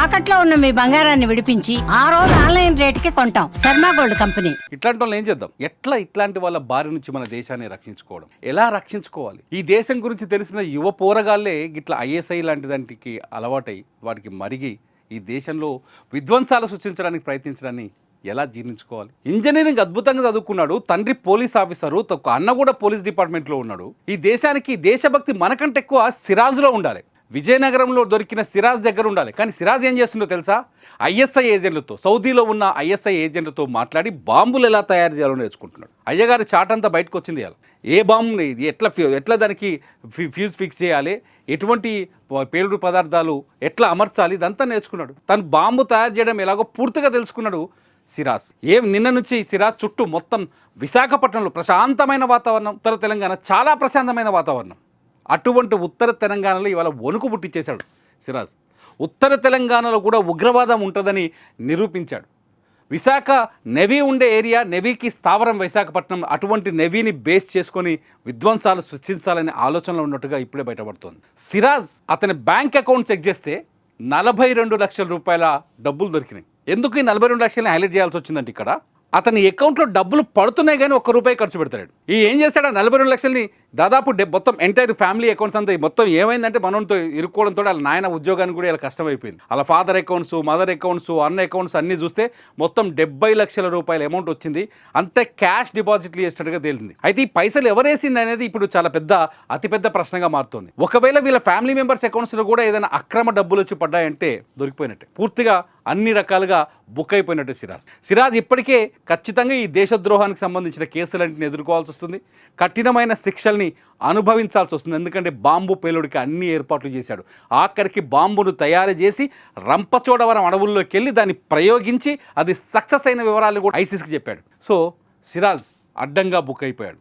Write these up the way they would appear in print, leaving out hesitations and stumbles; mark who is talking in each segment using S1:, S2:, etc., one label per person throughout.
S1: తాకట్లో ఉన్న మీ బంగారాన్ని విడిపించి ఆ రోజు ఆన్లైన్ రేటుకి కొంటాం. Sharma gold company.
S2: ఇట్లాంటి వాళ్ళని ఏం చేద్దాం? ఎట్లా ఇట్లాంటి వాళ్ళ బారి నుంచి మన దేశాన్ని రక్షించుకోవడం, ఎలా రక్షించుకోవాలి? ఈ దేశం గురించి తెలిసిన యువ పోరగాళ్లే ఇట్లా ఐఎస్ఐ లాంటి దానికి అలవాటై వాటికి మరిగి ఈ దేశంలో విధ్వంసాలు సృష్టించడానికి ప్రయత్నించడాన్ని ఎలా జీర్ణించుకోవాలి? ఇంజనీరింగ్ అద్భుతంగా చదువుకున్నాడు, తండ్రి పోలీస్ ఆఫీసరు, అన్న కూడా పోలీస్ డిపార్ట్మెంట్లో ఉన్నాడు. ఈ దేశానికి దేశభక్తి మనకంటే ఎక్కువ సిరాజ్లో ఉండాలి. విజయనగరంలో దొరికిన సిరాజ్ దగ్గర ఉండాలి. కానీ సిరాజ్ ఏం చేస్తుందో తెలుసా? ఐఎస్ఐ ఏజెంట్లతో, సౌదీలో ఉన్న ఐఎస్ఐ ఏజెంట్లతో మాట్లాడి బాంబులు ఎలా తయారు చేయాలో నేర్చుకుంటున్నాడు. అయ్యగారి చాట్ అంతా బయటకు వచ్చింది. ఇవాళ ఏ బాంబుని ఎట్లా దానికి ఫ్యూజ్ ఫిక్స్ చేయాలి, ఎటువంటి పేలుడు పదార్థాలు ఎట్లా అమర్చాలి, ఇదంతా నేర్చుకున్నాడు. తను బాంబు తయారు చేయడం ఎలాగో పూర్తిగా తెలుసుకున్నాడు సిరాజ్. నిన్న నుంచి సిరాజ్ చుట్టూ మొత్తం విశాఖపట్నంలో ప్రశాంతమైన వాతావరణం, ఉత్తర తెలంగాణ చాలా ప్రశాంతమైన వాతావరణం. అటువంటి ఉత్తర తెలంగాణలో ఇవాళ వణుకు పుట్టించేశాడు సిరాజ్. ఉత్తర తెలంగాణలో కూడా ఉగ్రవాదం ఉంటుందని నిరూపించాడు. విశాఖ నెవీ ఉండే ఏరియా, నెవీకి స్థావరం విశాఖపట్నం. అటువంటి నెవీని బేస్ చేసుకొని విధ్వంసాలు సృష్టించాలనే ఆలోచనలో ఉన్నట్టుగా ఇప్పుడే బయటపడుతోంది. సిరాజ్ అతని బ్యాంక్ అకౌంట్ చెక్ చేస్తే 42 లక్షల రూపాయల డబ్బులు దొరికినాయి. ఎందుకు ఈ 42 లక్షలని హైలైట్ చేయాల్సి వచ్చిందంటే, ఇక్కడ అతని అకౌంట్లో డబ్బులు పడుతున్నాయి కానీ ₹1 ఖర్చు పెడతాడు. ఏం చేశాడు? 42 లక్షలని దాదాపు మొత్తం ఎంటైర్ ఫ్యామిలీ అకౌంట్స్ అంతా మొత్తం ఏమైందంటే మనతో ఇరుక్కోవడంతో వాళ్ళ నాయన ఉద్యోగానికి కూడా ఇలా కష్టమైపోయింది. అలా ఫాదర్ అకౌంట్స్, మదర్ అకౌంట్స్, అన్న అకౌంట్స్ అన్నీ చూస్తే మొత్తం 70 లక్షల రూపాయల అమౌంట్ వచ్చింది. అంతే క్యాష్ డిపాజిట్లు చేసినట్టుగా తేలింది. అయితే ఈ పైసలు ఎవరేసింది అనేది ఇప్పుడు చాలా అతిపెద్ద ప్రశ్నగా మారుతుంది. ఒకవేళ వీళ్ళ ఫ్యామిలీ మెంబర్స్ అకౌంట్స్లో కూడా ఏదైనా అక్రమ డబ్బులు వచ్చి పడ్డాయంటే దొరికిపోయినట్టే, పూర్తిగా అన్ని రకాలుగా బుక్ అయిపోయినట్టు సిరాజ్ ఇప్పటికే ఖచ్చితంగా ఈ దేశద్రోహానికి సంబంధించిన కేసులన్నింటిని ఎదుర్కోవాల్సి వస్తుంది. కఠినమైన శిక్షల్ని అనుభవించాల్సి వస్తుంది. ఎందుకంటే బాంబు పేలుడికి అన్ని ఏర్పాట్లు చేశాడు. ఆఖరికి బాంబును తయారు చేసి రంపచోడవరం అడవుల్లోకి వెళ్ళి దాన్ని ప్రయోగించి అది సక్సెస్ అయిన వివరాలు కూడా ఐసీస్కి చెప్పాడు. సో సిరాజ్ అడ్డంగా బుక్ అయిపోయాడు.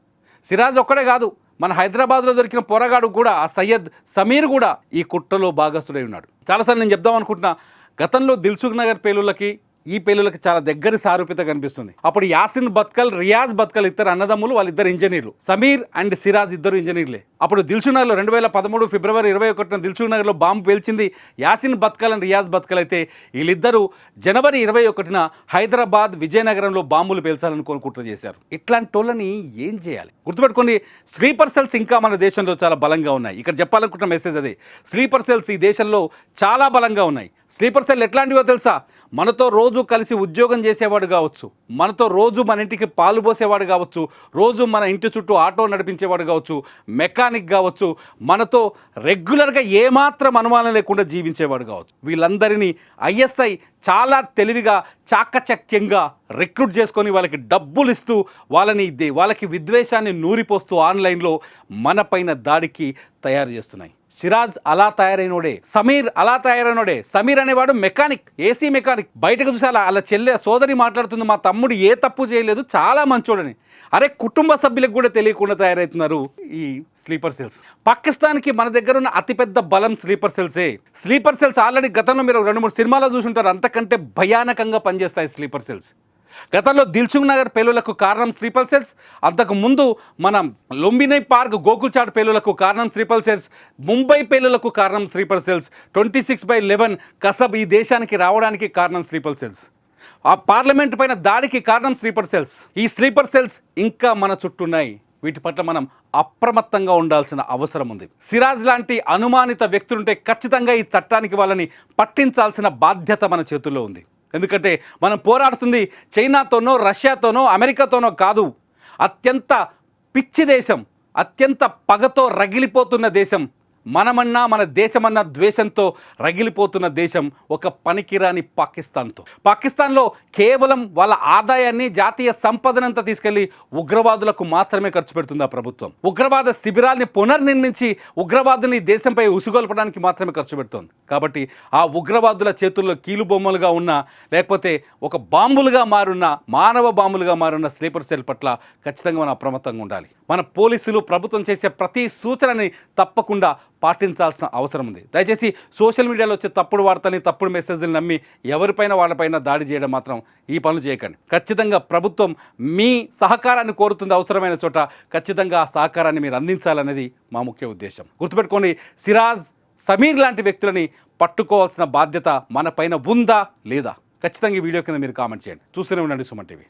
S2: సిరాజ్ ఒక్కడే కాదు, మన హైదరాబాద్లో దొరికిన పోరగాడు కూడా, ఆ సయ్యద్ సమీర్ కూడా ఈ కుట్రలో భాగస్థుడై ఉన్నాడు. చాలాసార్లు నేను చెప్దాం అనుకుంటున్నా, గతంలో దిల్సుఖ్ నగర్ పేలుళ్ళకి ఈ పేలుళ్ళకి చాలా దగ్గర సారూప్యత కనిపిస్తుంది. అప్పుడు యాసిన్ బత్కల్, రియాజ్ బత్కల్ ఇద్దరు అన్నదమ్ములు, వాళ్ళిద్దరు ఇంజనీర్లు. సమీర్ అండ్ సిరాజ్ ఇద్దరు ఇంజనీర్లే. అప్పుడు దిల్సుఖ్ నగర్లో 2013 ఫిబ్రవరి 21న దిల్సుఖ్ నగర్లో బాంబు పేల్చింది యాసిన్ బత్కల్ అండ్ రియాజ్ బత్కల్ అయితే, వీళ్ళిద్దరూ జనవరి 21న హైదరాబాద్ విజయనగరంలో బాంబులు పేల్చాలని కుట్ర చేశారు. ఇట్లాంటి వాళ్ళని ఏం చేయాలి? గుర్తుపెట్టుకోండి, స్లీపర్ సెల్స్ ఇంకా మన దేశంలో చాలా బలంగా ఉన్నాయి. ఇక్కడ చెప్పాలనుకుంటున్న మెసేజ్ అదే. స్లీపర్ సెల్స్ ఈ దేశంలో చాలా బలంగా ఉన్నాయి. స్లీపర్ సెల్ ఎట్లాంటివో తెలుసా? మనతో రోజు కలిసి ఉద్యోగం చేసేవాడు కావచ్చు, మనతో రోజు మన ఇంటికి పాలు పోసేవాడు కావచ్చు, రోజు మన ఇంటి చుట్టూ ఆటో నడిపించేవాడు కావచ్చు, మెకానిక్ కావచ్చు, మనతో రెగ్యులర్గా ఏమాత్రం అనుమానం లేకుండా జీవించేవాడు కావచ్చు. వీళ్ళందరినీ ఐఎస్ఐ చాలా తెలివిగా, చాకచక్యంగా రిక్రూట్ చేసుకొని వాళ్ళకి డబ్బులు ఇస్తూ వాళ్ళకి విద్వేషాన్ని నూరిపోస్తూ ఆన్లైన్లో మన పైన దాడికి తయారు చేస్తున్నాయి. సిరాజ్ అలా తయారైనోడే, సమీర్ అలా తయారైనోడే. సమీర్ అనేవాడు మెకానిక్, ఏసీ మెకానిక్. బయటకు చూసి అలా సోదరి మాట్లాడుతుంది, మా తమ్ముడు ఏ తప్పు చేయలేదు, చాలా మంచోడని. అరే, కుటుంబ సభ్యులకు కూడా తెలియకుండా తయారవుతున్నారు ఈ స్లీపర్ సెల్స్. పాకిస్తాన్కి మన దగ్గర ఉన్న అతిపెద్ద బలం స్లీపర్ సెల్సే. స్లీపర్ సెల్స్ ఆల్రెడీ గతంలో మీరు 2-3 సినిమాలో చూసుంటారు. అంతకంటే భయానకంగా పనిచేస్తాయి స్లీపర్ సెల్స్. గతంలో దిల్సుఖ్ నగర్ పేలులకు కారణం స్లీపర్ సెల్స్. అంతకు ముందు మనం లుంబినీ పార్క్, గోకుల్చాట్ పేలులకు కారణం స్లీపర్ సెల్స్. ముంబై పేలులకు కారణం స్లీపర్ సెల్స్. 26/11 కసబ్ ఈ దేశానికి రావడానికి కారణం స్లీపర్ సెల్స్. ఆ పార్లమెంట్ పైన దాడికి కారణం స్లీపర్ సెల్స్. ఈ స్లీపర్ సెల్స్ ఇంకా మన చుట్టూన్నాయి. వీటి పట్ల మనం అప్రమత్తంగా ఉండాల్సిన అవసరం ఉంది. సిరాజ్ లాంటి అనుమానిత వ్యక్తులుంటే ఖచ్చితంగా ఈ చట్టానికి వాళ్ళని పట్టించాల్సిన బాధ్యత మన చేతుల్లో ఉంది. ఎందుకంటే మనం పోరాడుతుంది చైనాతోనో, రష్యాతోనో, అమెరికాతోనో కాదు. అత్యంత పిచ్చి దేశం, అత్యంత పగతో రగిలిపోతున్న దేశం, మనమన్నా మన దేశమన్న ద్వేషంతో రగిలిపోతున్న దేశం ఒక పనికిరాని పాకిస్తాన్లో కేవలం వాళ్ళ ఆదాయాన్ని, జాతీయ సంపదనంతా తీసుకెళ్లి ఉగ్రవాదులకు మాత్రమే ఖర్చు పెడుతుంది ఆ ప్రభుత్వం. ఉగ్రవాద శిబిరాల్ని పునర్నిర్మించి ఉగ్రవాదుని దేశంపై ఉసుగొల్పడానికి మాత్రమే ఖర్చు పెడుతోంది. కాబట్టి ఆ ఉగ్రవాదుల చేతుల్లో కీలుబొమ్మలుగా ఉన్న, లేకపోతే ఒక బాంబులుగా మారున్న, మానవ బాంబులుగా మారున్న స్లీపర్ సెల్ పట్ల ఖచ్చితంగా మనం అప్రమత్తంగా ఉండాలి. మన పోలీసులు, ప్రభుత్వం చేసే ప్రతి సూచనని తప్పకుండా పాటించాల్సిన అవసరం ఉంది. దయచేసి సోషల్ మీడియాలో వచ్చే తప్పుడు వార్తల్ని, తప్పుడు మెసేజ్ని నమ్మి ఎవరిపైన వాళ్ళపైన దాడి చేయడం మాత్రం ఈ పనులు చేయకండి. ఖచ్చితంగా ప్రభుత్వం మీ సహకారాన్ని కోరుతుంది. అవసరమైన చోట ఖచ్చితంగా ఆ సహకారాన్ని మీరు అందించాలనేది మా ముఖ్య ఉద్దేశం. గుర్తుపెట్టుకోండి, సిరాజ్, సమీర్ లాంటి వ్యక్తులని పట్టుకోవాల్సిన బాధ్యత మన పైన ఉందా లేదా? ఖచ్చితంగా ఈ వీడియో కింద మీరు కామెంట్ చేయండి. చూస్తూనే ఉండండి సుమన్ టీవీ.